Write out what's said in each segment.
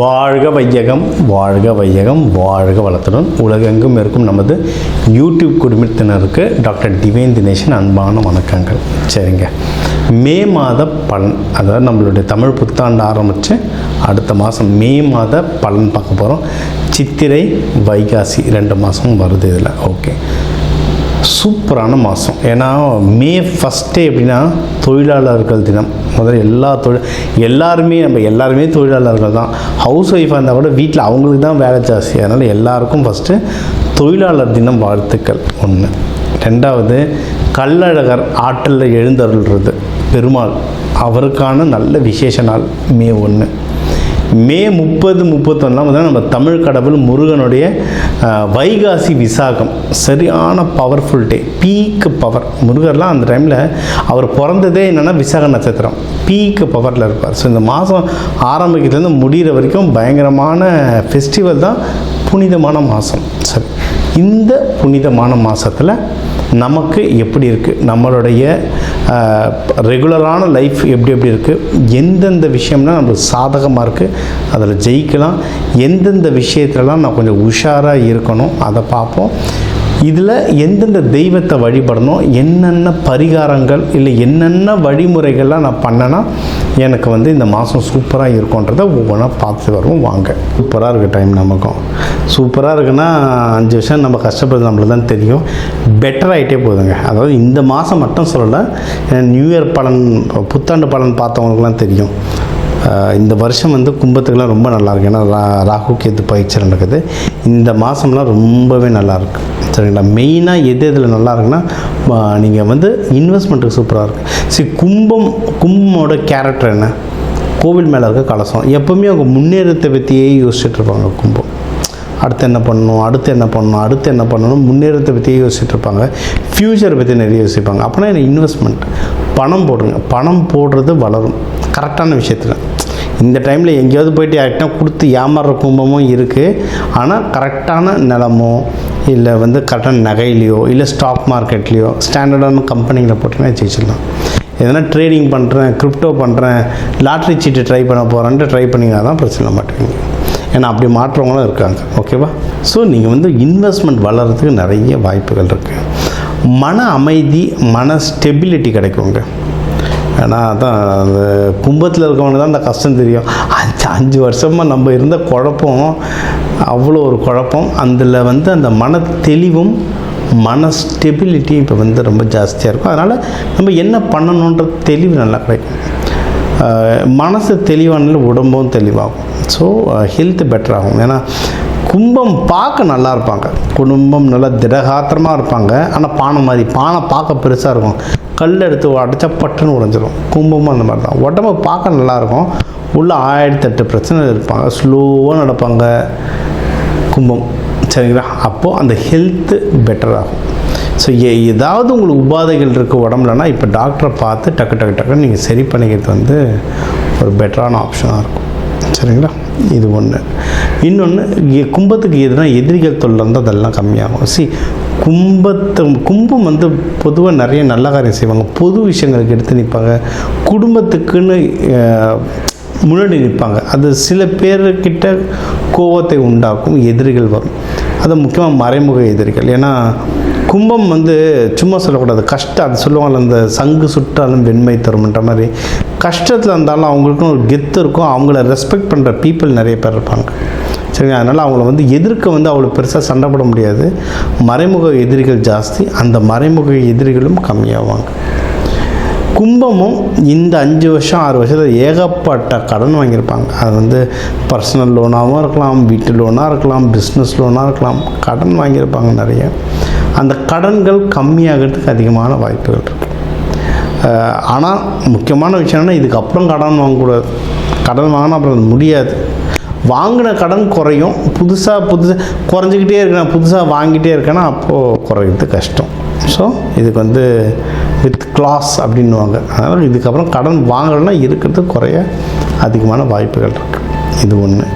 வாழ்க வையகம், வாழ்க வையகம், வாழ்க வளத்துடன் உலகெங்கும் இருக்கும் நமது யூடியூப் குடும்பத்தினருக்கு டாக்டர் டிவைன் தினேஷன் அன்பான வணக்கங்கள். சரிங்க, மே மாத பலன், அதாவது நம்மளுடைய தமிழ் புத்தாண்டு ஆரம்பித்து அடுத்த மாதம் மே மாத பலன் பார்க்க போகிறோம். சித்திரை வைகாசி 2 மாதம் வருது இதில். ஓகே, சூப்பரான மாதம். ஏன்னா மே ஃபஸ்ட்டே எப்படின்னா தொழிலாளர்கள் தினம். முதல்ல எல்லாருமே தொழிலாளர்கள் தான். ஹவுஸ் ஒய்ஃபாக இருந்தால் கூட வீட்டில் அவங்களுக்கு தான் வேலை ஜாஸ்தி. அதனால் எல்லாருக்கும் ஃபஸ்ட்டு தொழிலாளர் தினம் வாழ்த்துக்கள் ஒன்று. ரெண்டாவது, கள்ளழகர் ஆற்றலில் எழுந்தருள்றது பெருமாள், அவருக்கான நல்ல விசேஷ நாள் மே 1. மே 30, 31 நம்ம தமிழ் கடவுள் முருகனுடைய வைகாசி விசாகம், சரியான பவர்ஃபுல் டே, பீக்கு பவர். முருகர்லாம் அந்த டைமில் அவர் பிறந்ததே என்னென்னா விசாக நட்சத்திரம், பீக்கு பவரில் இருப்பார். ஸோ இந்த மாதம் ஆரம்பிக்கிறதுலேருந்து முடிகிற வரைக்கும் பயங்கரமான ஃபெஸ்டிவல் தான், புனிதமான மாதம். சரி, இந்த புனிதமான மாதத்தில் நமக்கு எப்படி இருக்குது, நம்மளுடைய ரெகுலரான லைஃப் எப்படி இருக்குது, எந்தெந்த விஷயம்லாம் நம்மளுக்கு சாதகமாக இருக்குது, அதில் ஜெயிக்கலாம், எந்தெந்த விஷயத்துலலாம் நான் கொஞ்சம் உஷாராக இருக்கணும் அதை பார்ப்போம். இதில் எந்தெந்த தெய்வத்தை வழிபடணும், என்னென்ன பரிகாரங்கள் இல்லை என்னென்ன வழிமுறைகள்லாம் நான் பண்ணேன்னா எனக்கு இந்த மாதம் சூப்பராக இருக்குன்றதை ஒவ்வொன்றா பார்த்து வருவோம். வாங்க. சூப்பராக இருக்குது டைம், நமக்கும் சூப்பராக இருக்குன்னா 5 வருஷம் நம்ம கஷ்டப்படுறது நம்மளுக்கு தான் தெரியும். பெட்டர் ஆகிட்டே போகுதுங்க. அதாவது இந்த மாதம் மட்டும் சொல்லலை, நியூ இயர் பலன், புத்தாண்டு பலன் பார்த்தவங்களுக்குலாம் தெரியும். இந்த வருஷம் கும்பத்துக்கெலாம் ரொம்ப நல்லாயிருக்கு. ஏன்னா ராகு கேது பயிற்சி நடக்குது. இந்த மாதம்லாம் ரொம்பவே நல்லாயிருக்கு. சரிங்களா? மெயினாக இதில் நல்லா இருக்குன்னா நீங்கள் இன்வெஸ்ட்மெண்ட்டுக்கு சூப்பராக இருக்குது. சரி, கும்பமோட கேரக்டர் என்ன? கோவில் மேலே இருக்க கலசம். எப்போவுமே அவங்க முன்னேற்றத்தை பற்றியே யோசிச்சுட்டு இருப்பாங்க. கும்பம் அடுத்து என்ன பண்ணணும், முன்னேற்றத்தை பற்றியே யோசிச்சுட்டு இருப்பாங்க. ஃப்யூச்சரை பற்றி நிறைய யோசிப்பாங்க. அப்படின்னா என்ன? இன்வெஸ்ட்மெண்ட், பணம் போடுங்க. பணம் போடுறது வளரும் கரெக்டான விஷயத்தில். இந்த டைமில் எங்கேயாவது போய்ட்டு யார்கிட்ட கொடுத்து ஏமாறுற கும்பமும் இருக்குது. ஆனால் கரெக்டான நிலமோ இல்லை கரெக்டான நகையிலையோ இல்லை ஸ்டாக் மார்க்கெட்லேயோ ஸ்டாண்டர்டான கம்பெனிகளை போட்டிங்கன்னா ஜெயிச்சிடலாம். எதனா ட்ரேடிங் பண்ணுறேன், கிரிப்டோ பண்ணுறேன், லாட்ரி சீட்டு ட்ரை பண்ண போகிறேன்ட்டு ட்ரை பண்ணிங்கன்னா தான் பிரச்சனை மாட்டேங்க. ஏன்னா அப்படி மாற்றவங்களும் இருக்காங்க. ஓகேவா? ஸோ நீங்கள் இன்வெஸ்ட்மெண்ட் வளர்கிறதுக்கு நிறைய வாய்ப்புகள் இருக்குது. மன அமைதி, மன ஸ்டெபிலிட்டி கிடைக்குங்க. ஏன்னா அதான் அந்த கும்பத்தில் இருக்கவங்க தான் அந்த கஷ்டம் தெரியும். 5 வருஷமாக நம்ம இருந்த குழப்பம், அவ்வளோ ஒரு குழப்பம். அதில் அந்த மன தெளிவும் மன ஸ்டெபிலிட்டி இப்போ ரொம்ப ஜாஸ்தியாக இருக்கும். அதனால் நம்ம என்ன பண்ணணுன்ற தெளிவு நல்லா கிடைக்கும். மனசு தெளிவானால உடம்பும் தெளிவாகும். ஸோ ஹெல்த் பெட்டர் ஆகும். ஏன்னா கும்பம் பார்க்க நல்லா இருப்பாங்க, குடும்பம் நல்லா திடகாத்திரமாக இருப்பாங்க. ஆனால் பானை பார்க்க பெருசாக இருக்கும், கல் எடுத்து அடைச்சா பட்டுன்னு உடைஞ்சிரும். கும்பமும் அந்த மாதிரி தான். உடம்பு பார்க்க நல்லாயிருக்கும், உள்ளே 1008 பிரச்சனை இருப்பாங்க, ஸ்லோவாக நடப்பாங்க கும்பம். சரிங்களா? அப்போது அந்த ஹெல்த்து பெட்டர் ஆகும். ஸோ ஏதாவது உங்களுக்கு உபாதைகள் இருக்குது உடம்புலனா இப்போ டாக்டரை பார்த்து டக்குன்னு நீங்கள் சரி பண்ணிக்கிறது ஒரு பெட்டரான ஆப்ஷனாக இருக்கும். சரிங்களா? இது ஒன்று. இன்னொன்று, கும்பத்துக்கு எதுனா எதிரிகள் தொல்லை இருந்தால் அதெல்லாம் கம்மியாகும். கும்பம் பொதுவாக நிறைய நல்ல காரியம் செய்வாங்க, பொது விஷயங்களுக்கு எடுத்து நிற்பாங்க, குடும்பத்துக்குன்னு முன்னாடி நிற்பாங்க. அது சில பேர்கிட்ட கோபத்தை உண்டாக்கும், எதிரிகள் வரும். அது முக்கியமாக மறைமுக எதிரிகள். ஏன்னா கும்பம் சும்மா சொல்லக்கூடாது, கஷ்டம். அது சொல்லுவாங்கள்ல, அந்த சங்கு சுட்டாலும் வெண்மை தரும்ன்ற மாதிரி. கஷ்டத்தில் இருந்தாலும் அவங்களுக்கும் ஒரு கெத்து இருக்கும், அவங்கள ரெஸ்பெக்ட் பண்ணுற பீப்புள் நிறைய பேர் இருப்பாங்க. சரிங்க? அதனால் அவங்கள எதிர்க்க அவ்வளோ பெருசாக சண்டை போட முடியாது. மறைமுக எதிரிகள் ஜாஸ்தி, அந்த மறைமுக எதிரிகளும் கம்மியாவாங்க. கும்பமும் இந்த 5 வருஷம் 6 வருஷத்தில் ஏகப்பட்ட கடன் வாங்கியிருப்பாங்க. அது பர்சனல் லோனாகவும் இருக்கலாம், வீட்டு லோனாக இருக்கலாம், பிஸ்னஸ் லோனாக இருக்கலாம். கடன் வாங்கியிருப்பாங்க நிறைய. அந்த கடன்கள் கம்மியாகிறதுக்கு அதிகமான வாய்ப்புகள் இருக்குது. ஆனால் முக்கியமான விஷயம் என்னென்னா, இதுக்கப்புறம் கடன் வாங்கக்கூடாது. கடன் வாங்கினா அப்புறம் அது முடியாது. வாங்கின கடன் குறையும், புதுசாக குறைஞ்சிக்கிட்டே இருக்கேன், புதுசாக வாங்கிட்டே இருக்கேன்னா அப்போது குறையிறது கஷ்டம். ஸோ இதுக்கு வித் கிளாஸ் அப்படின்வாங்க. அதனால் இதுக்கப்புறம் கடன் வாங்கலைன்னா இருக்கிறது குறைய அதிகமான வாய்ப்புகள் இருக்குது. இது ஒன்று.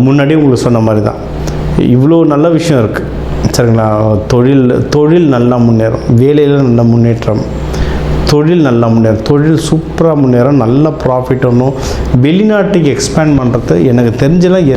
முன்னாடி உங்களுக்கு சொன்ன மாதிரி தான் இவ்வளோ நல்ல விஷயம் இருக்குது. சரிங்களா? தொழில் நல்லா முன்னேறும், வேலையில் நல்ல முன்னேற்றம், தொழில் நல்லா முன்னேறும், தொழில் சூப்பராக முன்னேறும், நல்ல ப்ராஃபிட் ஒன்றும். வெளிநாட்டுக்கு எக்ஸ்பேண்ட் பண்ணுறது எனக்கு தெரிஞ்சலாம்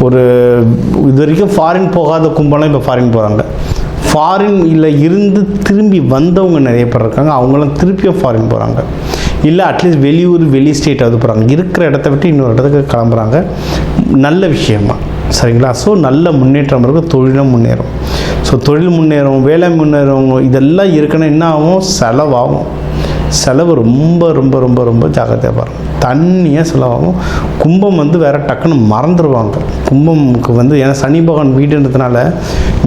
ஒரு இது வரைக்கும் ஃபாரின் போகாத கும்பலாம் இப்போ ஃபாரின் போகிறாங்க. ஃபாரின்ல இருந்து திரும்பி வந்தவங்க நிறைய பேர் இருக்காங்க, அவங்களாம் திருப்பியும் ஃபாரின் போகிறாங்க. இல்லை அட்லீஸ்ட் வெளியூர் வெளி ஸ்டேட்டாவது போகிறாங்க, இருக்கிற இடத்த விட்டு இன்னொரு இடத்துக்கு கிளம்புறாங்க. நல்ல விஷயமா சரிங்களா? ஸோ நல்ல முன்னேற்றம் இருக்கும், தொழிலும் முன்னேறும். ஸோ தொழில் முன்னேறும், வேலை முன்னேறும். இதெல்லாம் இருக்குன்னா என்ன ஆகும்? செலவாகும். செலவு ரொம்ப ரொம்ப ரொம்ப ரொம்ப ஜாக்கிரதையாக பாருங்கள். தண்ணியாக செலவாகும். கும்பம் வந்து வேறு டக்குன்னு மறந்துடுவாங்க. கும்பமுக்கு வந்து ஏன்னா சனி பகவான் வீடுன்றதுனால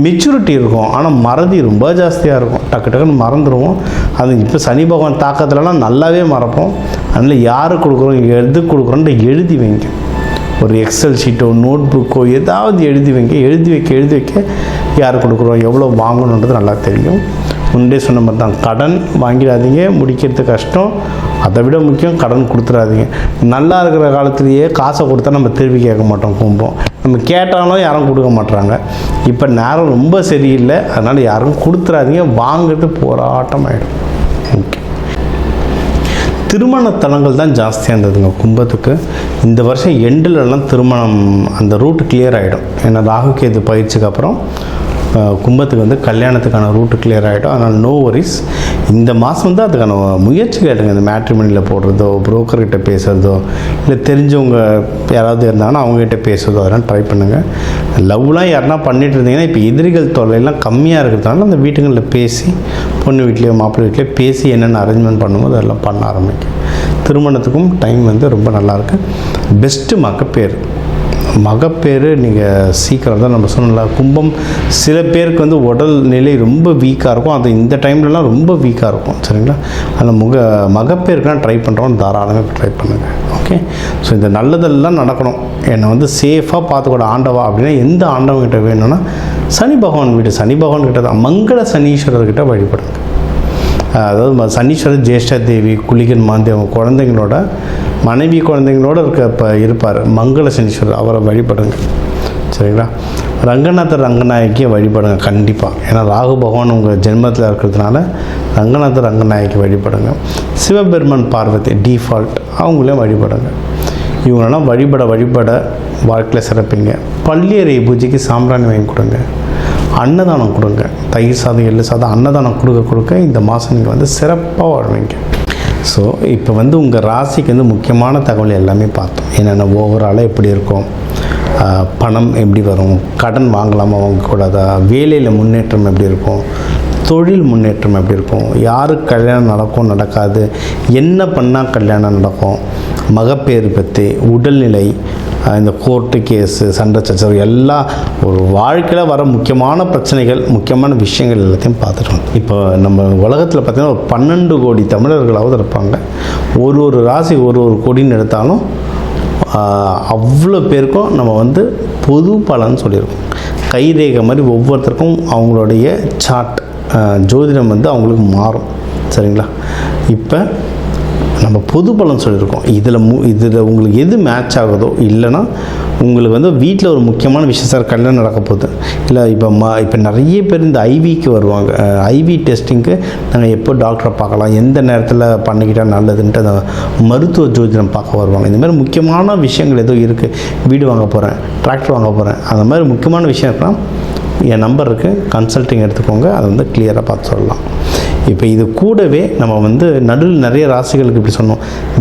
மெச்சூரிட்டி இருக்கும், ஆனால் மறதி ரொம்ப ஜாஸ்தியாக இருக்கும். டக்குன்னு மறந்துடுவோம். அது இப்போ சனி பகவான் தாக்கத்துலலாம் நல்லாவே மறப்போம். அதனால் யாருக்கு கொடுக்குறோம், எது கொடுக்குறோன்ட்டு எழுதி வைங்க. ஒரு எக்ஸல் ஷீட்டோ நோட் புக்கோ ஏதாவது எழுதி வைங்க. எழுதி வைக்க யார் கொடுக்குறோம், எவ்வளோ வாங்கணுன்றது நல்லா தெரியும். முன்னே சொன்ன மாதிரி தான், கடன் வாங்கிடாதீங்க, முடிக்கிறது கஷ்டம். அதை விட முக்கியம் கடன் கொடுத்துடாதீங்க. நல்லா இருக்கிற காலத்துலேயே காசை கொடுத்தா நம்ம திருப்பி கேட்க மாட்டோம். கும்பம் நம்ம கேட்டாலும் யாரும் கொடுக்க மாட்டுறாங்க. இப்போ நேரம் ரொம்ப சரியில்லை, அதனால் யாரும் கொடுத்துடாதீங்க. வாங்கிறது போராட்டம் ஆகிடும். ஓகே, திருமண தலங்கள் தான் ஜாஸ்தியாக இருந்ததுங்க கும்பத்துக்கு. இந்த வருஷம் எண்டிலெல்லாம் திருமணம் அந்த ரூட்டு கிளியர் ஆகிடும். ஏன்னா ராகு கேது பயிற்சிக்கு அப்புறம் கும்பத்துக்கு வந்து கல்யாணத்துக்கான ரூட்டு கிளியர் ஆகிடும். அதனால் நோ வரிஸ். இந்த மாதம் வந்து அதுக்கான முயற்சி கேட்டுங்க. இந்த மேட்ரிமனியில் போடுறதோ, புரோக்கர்கிட்ட பேசுகிறதோ, இல்லை தெரிஞ்சவங்க யாராவது இருந்தாங்கன்னா அவங்ககிட்ட பேசுகிறதோ, அதெல்லாம் ட்ரை பண்ணுங்கள். லவ்லாம் யாருன்னா பண்ணிட்டு இருந்தீங்கன்னா இப்போ எதிரிகள் தொல்லையெல்லாம் கம்மியாக இருக்கிறதுனால அந்த வீட்டுங்களில் பேசி, பொண்ணு வீட்லேயோ மாப்பிள்ளை வீட்லேயோ பேசி என்னென்ன அரேஞ்ச்மெண்ட் பண்ணும்போது அதெல்லாம் பண்ண ஆரம்பிக்கும். திருமணத்துக்கும் டைம் வந்து ரொம்ப நல்லாயிருக்கு. பெஸ்ட்டு மகப்பேறு நீங்கள் சீக்கிரம் தான் நம்ம சொல்லலாம். கும்பம் சில பேருக்கு வந்து உடல் நிலை ரொம்ப வீக்காக இருக்கும், அது இந்த டைம்லலாம் ரொம்ப வீக்காக இருக்கும் சரிங்களா? அதில் மகப்பேருக்குலாம் ட்ரை பண்ணுறோம், தாராளமாக ட்ரை பண்ணுங்கள். ஓகே, ஸோ இந்த நல்லதெல்லாம் நடக்கணும். என்னை வந்து சேஃபாக பார்த்துக்கூட ஆண்டவா அப்படின்னா எந்த ஆண்டவங்கிட்ட வேணும்னா சனி பகவான் கிட்ட தான், மங்கள சனீஸ்வரர்கிட்ட வழிபடுங்க. அதாவது சனீஸ்வரர் ஜேஷ்டா தேவி குளிகன் மாந்தி அவங்க குழந்தைங்களோட மனைவி குழந்தைங்களோட இப்போ இருப்பார் மங்கள சனீஸ்வரர், அவரை வழிபடுங்க சரிங்களா? ரங்கநாயகியை வழிபடுங்க கண்டிப்பாக. ஏன்னா ராகு பகவான் உங்கள் ஜென்மத்தில் இருக்கிறதுனால ரங்கநாயகி வழிபடுங்க. சிவபெருமான் பார்வதி டிஃபால்ட் அவங்களையும் வழிபடுங்க. இவங்களெல்லாம் வழிபட வாழ்க்கையில் சிறப்பிங்க. பள்ளியறை பூஜைக்கு சாம்பிராணி வாங்கி கொடுங்க. அன்னதானம் கொடுங்க. தயிர் சாதம், எள்ளு சாதம் அன்னதானம் கொடுக்க இந்த மாதம் நீங்கள் வந்து சிறப்பாக வாழ்வீங்க. ஸோ இப்போ வந்து உங்கள் ராசிக்கு வந்து முக்கியமான தகவல் எல்லாமே பார்த்தோம். என்னென்ன ஓவராலாக எப்படி இருக்கும், பணம் எப்படி வரும், கடன் வாங்கலாமா வாங்கக்கூடாதா, வேலையில் முன்னேற்றம் எப்படி இருக்கும், தொழில் முன்னேற்றம் எப்படி இருக்கும், யாருக்கு கல்யாணம் நடக்கும் நடக்காது, என்ன பண்ணால் கல்யாணம் நடக்கும், மகப்பேறு பற்றி, உடல்நிலை, இந்த கோர்ட்டு கேஸு சண்டை சச்சரவு எல்லாம் ஒரு வாழ்க்கையில் வர முக்கியமான பிரச்சனைகள், முக்கியமான விஷயங்கள் எல்லாத்தையும் பார்த்துட்டோம். இப்போ நம்ம உலகத்தில் பார்த்திங்கன்னா ஒரு 12 கோடி தமிழர்களாவது இருப்பாங்க. ஒரு ராசி ஒரு கோடின்னு எடுத்தாலும் அவ்வளோ பேருக்கும் நம்ம வந்து பொது பலன்னு சொல்லியிருக்கோம். கைரேகை மாதிரி ஒவ்வொருத்தருக்கும் அவங்களுடைய சார்ட் ஜோதிடம் வந்து அவங்களுக்கு மாறும் சரிங்களா? இப்போ நம்ம பொது பலன் சொல்லியிருக்கோம். இதில் உங்களுக்கு எது மேட்ச் ஆகுதோ, இல்லைனா உங்களுக்கு வந்து வீட்டில் ஒரு முக்கியமான விஷயம், சார் கல்யாணம் நடக்க போகுது, இல்லை இப்போ நிறைய பேர் இந்த ஐவிக்கு வருவாங்க. ஐவி டெஸ்டிங்க்கு நாங்கள் எப்போ டாக்டரை பார்க்கலாம், எந்த நேரத்தில் பண்ணிக்கிட்டால் நல்லதுன்ட்டு அந்த மருத்துவ ஜோதிடம் பார்க்க வருவாங்க. இந்த மாதிரி முக்கியமான விஷயங்கள் ஏதோ இருக்குது, வீடு வாங்க போகிறேன், டிராக்டர் வாங்க போகிறேன், அந்த மாதிரி முக்கியமான விஷயம் இருக்கலாம், என் நம்பர் இருக்குது, கன்சல்ட்டிங் எடுத்துக்கோங்க. அதை வந்து கிளியராக பார்த்து சொல்லலாம். இப்போ இது கூடவே நம்ம வந்து நடுவில் நிறைய ராசிகளுக்கு இப்படி சொன்னோம்,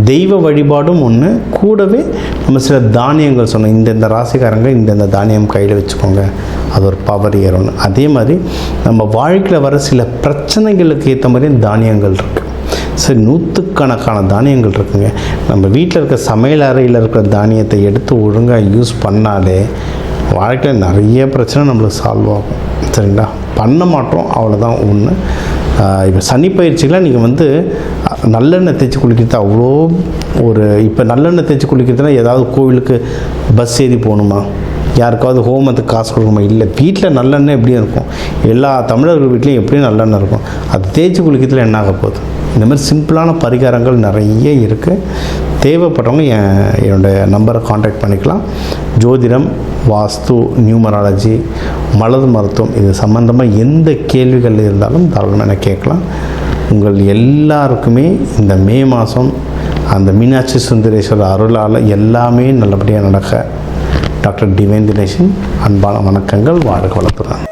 தெய்வ வழிபாடும் ஒன்று, கூடவே நம்ம சில தானியங்கள் சொன்னோம். இந்த ராசிக்காரங்க இந்த தானியம் கையில் வச்சுக்கோங்க, அது ஒரு பவர் ஏறும்னு. அதே மாதிரி நம்ம வாழ்க்கையில் வர சில பிரச்சனைகளுக்கு ஏற்ற மாதிரி தானியங்கள் இருக்குது. சரி, நூற்றுக்கணக்கான தானியங்கள் இருக்குங்க. நம்ம வீட்டில் இருக்க சமையல் அறையில் இருக்கிற தானியத்தை எடுத்து ஒழுங்காக யூஸ் பண்ணாலே வாழ்க்கையில் நிறைய பிரச்சனை நம்மளுக்கு சால்வ் ஆகும் சரிங்களா? பண்ண மாட்டோம், அவ்வளோதான் ஒன்று. இப்போ சனி பயிற்சியில் நீங்கள் வந்து நல்லெண்ணெய் தேய்ச்சி குளிக்கிறது அவ்வளோ இப்போ நல்லெண்ணெய் தேய்ச்சி குளிக்கிறதுனா ஏதாவது கோவிலுக்கு பஸ் ஏறி போகணுமா, யாருக்காவது ஹோமத்துக்கு காசு கொடுக்குமா? இல்லை, வீட்டில் நல்லெண்ணெய் எப்படியும் இருக்கும். எல்லா தமிழர்கள் வீட்லேயும் எப்படியும் நல்லெண்ணெய் இருக்கும். அது தேய்ச்சி குளிக்கிறதுல என்ன ஆக போகுது? இந்த மாதிரி சிம்பிளான பரிகாரங்கள் நிறைய இருக்குது. தேவைப்படுறவங்க என்னோடய நம்பரை காண்டாக்ட் பண்ணிக்கலாம். ஜோதிடம், வாஸ்து, நியூமராலஜி, மலர் மருத்துவம் இது சம்மந்தமாக எந்த கேள்விகள் இருந்தாலும் தாராளமாக கேட்கலாம். உங்கள் எல்லாருக்குமே இந்த மே மாதம் அந்த மீனாட்சி சுந்தரேஸ்வரர் அருளால் எல்லாமே நல்லபடியாக நடக்க டாக்டர் டிவைன் தினேஷன் அன்பான வணக்கங்கள். வாழ்க வளத்துடன்.